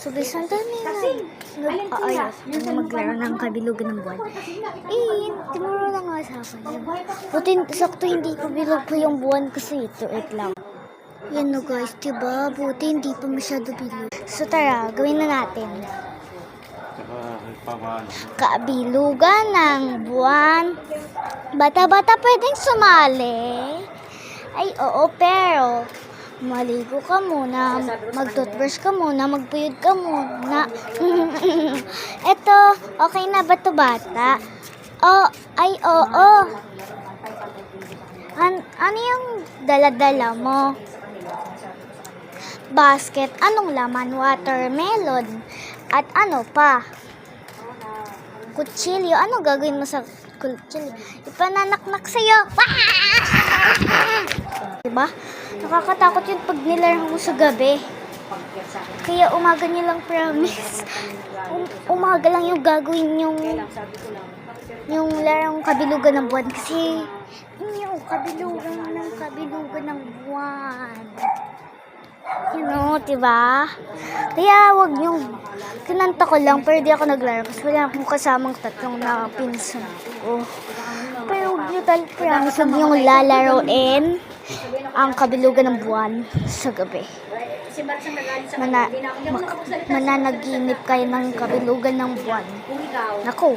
So guys, ang dami nag-aayos na maglaro ng kabilugan ng buwan. Tinuro lang nga sa akin. Buti sakto hindi pa bilog pa yung buwan kasi ito, lang. Yan no guys, diba? Buti hindi pa masyado bilog. So tara, gawin na natin. Kabilugan ng buwan. Bata-bata pwedeng sumali? Ay, oo, pero maligo ka muna, mag-toothbrush ka muna, magpuyod ka muna. Eto, okay na ba to bata? Oh, ay, oo. Ano yung dala-dala mo? Basket. Anong laman? Watermelon. At ano pa? Kutsilyo. Ano gagawin mo sa kutsilyo? Ipananaknak sa'yo. Diba? Nakakatakot yun pag nilarang mo sa gabi. Kaya umaga niyo lang promise. Umaga lang yung gagawin yung larang kabilugan ng buwan. Kasi yung kabilugan ng buwan. You know, diba? Kaya wag yung kinanta ko lang pero di ako naglaro kasi wala akong kasamang tatlong na pinsan ko. Pero huwag nyo talagang promise huwag yung lalaroin ang kabilugan ng buwan sa gabi. Mananaginip kayo ng kabilugan ng buwan. Naku,